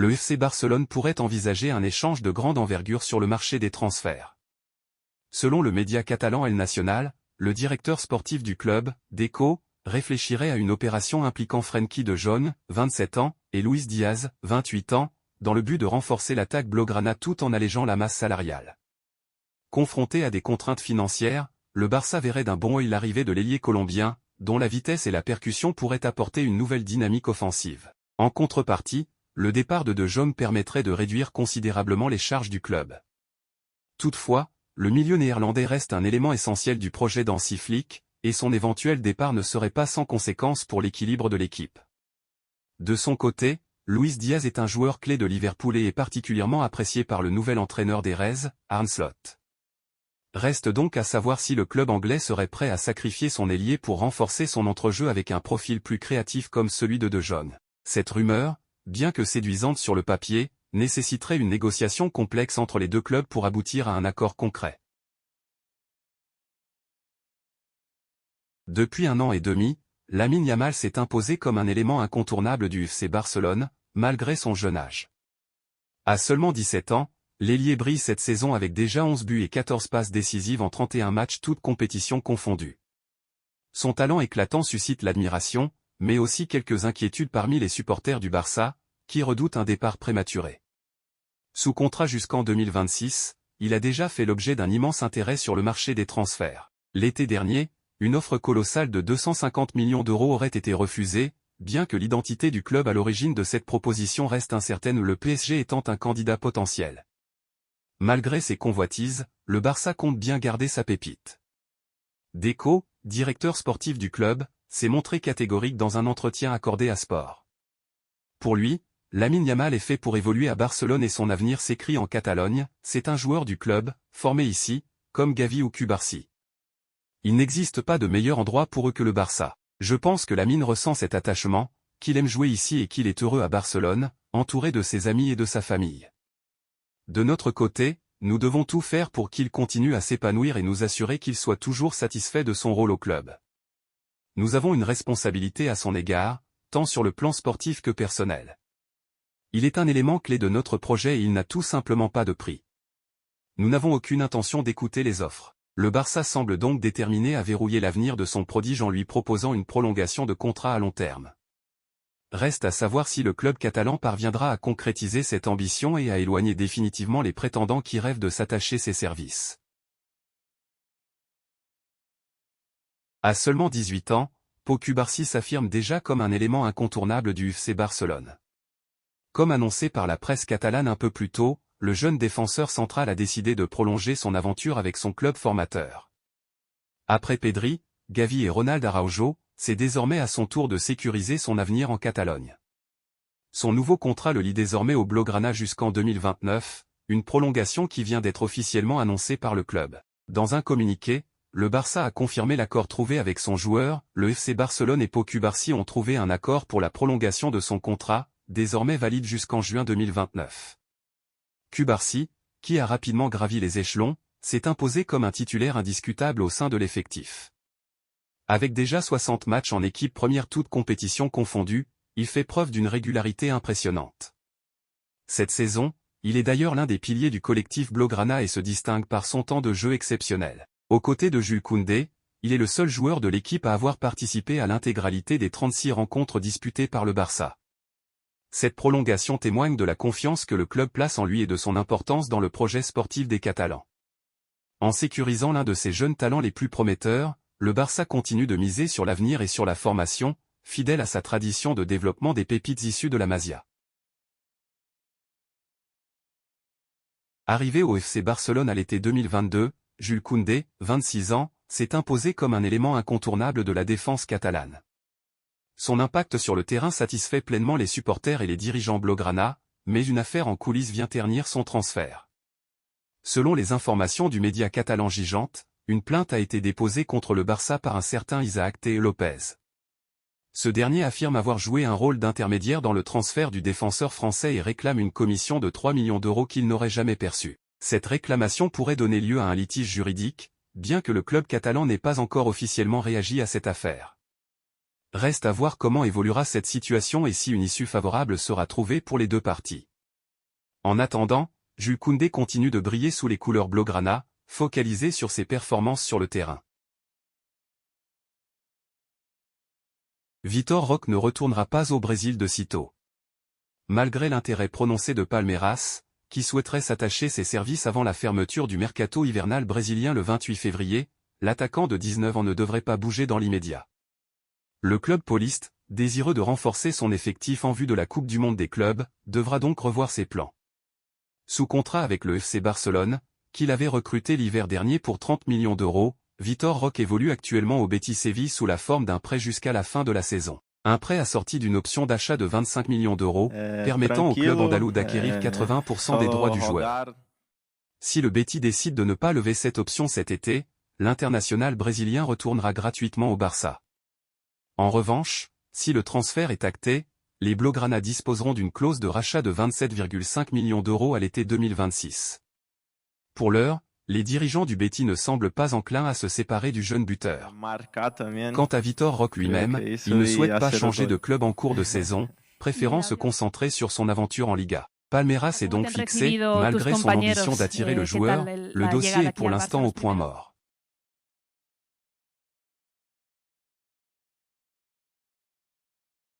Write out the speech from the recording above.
le FC Barcelone pourrait envisager un échange de grande envergure sur le marché des transferts. Selon le média catalan El Nacional, le directeur sportif du club, Deco, réfléchirait à une opération impliquant Frenkie de Jong, 27 ans, et Luis Diaz, 28 ans, dans le but de renforcer l'attaque blaugrana tout en allégeant la masse salariale. Confronté à des contraintes financières, le Barça verrait d'un bon œil l'arrivée de l'ailier colombien, dont la vitesse et la percussion pourraient apporter une nouvelle dynamique offensive. En contrepartie, le départ de Jong permettrait de réduire considérablement les charges du club. Toutefois, le milieu néerlandais reste un élément essentiel du projet d'Hansi Flick, et son éventuel départ ne serait pas sans conséquence pour l'équilibre de l'équipe. De son côté, Luis Diaz est un joueur clé de Liverpool et est particulièrement apprécié par le nouvel entraîneur des Reds, Arne Slot. Reste donc à savoir si le club anglais serait prêt à sacrifier son ailier pour renforcer son entrejeu avec un profil plus créatif comme celui de Jong. Cette rumeur, bien que séduisante sur le papier, nécessiterait une négociation complexe entre les deux clubs pour aboutir à un accord concret. Depuis 1 an et demi, Lamine Yamal s'est imposé comme un élément incontournable du FC Barcelone, malgré son jeune âge. À seulement 17 ans, l'ailier brille cette saison avec déjà 11 buts et 14 passes décisives en 31 matchs toutes compétitions confondues. Son talent éclatant suscite l'admiration, mais aussi quelques inquiétudes parmi les supporters du Barça, qui redoutent un départ prématuré. Sous contrat jusqu'en 2026, il a déjà fait l'objet d'un immense intérêt sur le marché des transferts. L'été dernier, une offre colossale de 250 millions d'euros aurait été refusée, bien que l'identité du club à l'origine de cette proposition reste incertaine, le PSG étant un candidat potentiel. Malgré ses convoitises, le Barça compte bien garder sa pépite. Deco, directeur sportif du club, s'est montré catégorique dans un entretien accordé à Sport. Pour lui, Lamine Yamal est fait pour évoluer à Barcelone et son avenir s'écrit en Catalogne, c'est un joueur du club, formé ici, comme Gavi ou Cubarsí. Il n'existe pas de meilleur endroit pour eux que le Barça. Je pense que Lamine ressent cet attachement, qu'il aime jouer ici et qu'il est heureux à Barcelone, entouré de ses amis et de sa famille. De notre côté, nous devons tout faire pour qu'il continue à s'épanouir et nous assurer qu'il soit toujours satisfait de son rôle au club. Nous avons une responsabilité à son égard, tant sur le plan sportif que personnel. Il est un élément clé de notre projet et il n'a tout simplement pas de prix. Nous n'avons aucune intention d'écouter les offres. Le Barça semble donc déterminé à verrouiller l'avenir de son prodige en lui proposant une prolongation de contrat à long terme. Reste à savoir si le club catalan parviendra à concrétiser cette ambition et à éloigner définitivement les prétendants qui rêvent de s'attacher ses services. À seulement 18 ans, Pau Cubarsí s'affirme déjà comme un élément incontournable du FC Barcelone. Comme annoncé par la presse catalane un peu plus tôt, le jeune défenseur central a décidé de prolonger son aventure avec son club formateur. Après Pedri, Gavi et Ronald Araujo, c'est désormais à son tour de sécuriser son avenir en Catalogne. Son nouveau contrat le lie désormais au Blaugrana jusqu'en 2029, une prolongation qui vient d'être officiellement annoncée par le club. Dans un communiqué, le Barça a confirmé l'accord trouvé avec son joueur, le FC Barcelone et Pau Cubarsí ont trouvé un accord pour la prolongation de son contrat, désormais valide jusqu'en juin 2029. Cubarsí, qui a rapidement gravi les échelons, s'est imposé comme un titulaire indiscutable au sein de l'effectif. Avec déjà 60 matchs en équipe première toutes compétitions confondues, il fait preuve d'une régularité impressionnante. Cette saison, il est d'ailleurs l'un des piliers du collectif Blaugrana et se distingue par son temps de jeu exceptionnel. Aux côtés de Jules Koundé, il est le seul joueur de l'équipe à avoir participé à l'intégralité des 36 rencontres disputées par le Barça. Cette prolongation témoigne de la confiance que le club place en lui et de son importance dans le projet sportif des Catalans. En sécurisant l'un de ses jeunes talents les plus prometteurs, le Barça continue de miser sur l'avenir et sur la formation, fidèle à sa tradition de développement des pépites issues de la Masia. Arrivé au FC Barcelone à l'été 2022, Jules Koundé, 26 ans, s'est imposé comme un élément incontournable de la défense catalane. Son impact sur le terrain satisfait pleinement les supporters et les dirigeants blaugrana, mais une affaire en coulisses vient ternir son transfert. Selon les informations du média catalan Gigante, une plainte a été déposée contre le Barça par un certain Isaac T. Lopez. Ce dernier affirme avoir joué un rôle d'intermédiaire dans le transfert du défenseur français et réclame une commission de 3 millions d'euros qu'il n'aurait jamais perçue. Cette réclamation pourrait donner lieu à un litige juridique, bien que le club catalan n'ait pas encore officiellement réagi à cette affaire. Reste à voir comment évoluera cette situation et si une issue favorable sera trouvée pour les deux parties. En attendant, Jules Koundé continue de briller sous les couleurs blaugrana, focalisé sur ses performances sur le terrain. Vitor Roque ne retournera pas au Brésil de sitôt. Malgré l'intérêt prononcé de Palmeiras, qui souhaiterait s'attacher ses services avant la fermeture du mercato hivernal brésilien le 28 février, l'attaquant de 19 ans ne devrait pas bouger dans l'immédiat. Le club pauliste, désireux de renforcer son effectif en vue de la Coupe du Monde des clubs, devra donc revoir ses plans. Sous contrat avec le FC Barcelone, qu'il avait recruté l'hiver dernier pour 30 millions d'euros, Vitor Roque évolue actuellement au Betis Séville sous la forme d'un prêt jusqu'à la fin de la saison. Un prêt assorti d'une option d'achat de 25 millions d'euros, permettant au club andalou d'acquérir 80% des droits du joueur. Si le Betis décide de ne pas lever cette option cet été, l'international brésilien retournera gratuitement au Barça. En revanche, si le transfert est acté, les Blaugrana disposeront d'une clause de rachat de 27,5 millions d'euros à l'été 2026. Pour l'heure, les dirigeants du Betis ne semblent pas enclins à se séparer du jeune buteur. Quant à Vitor Roque lui-même, il ne souhaite pas changer de club en cours de saison, préférant se concentrer sur son aventure en Liga. Palmeiras est donc fixé, malgré son ambition d'attirer le joueur, le dossier est pour l'instant au point mort.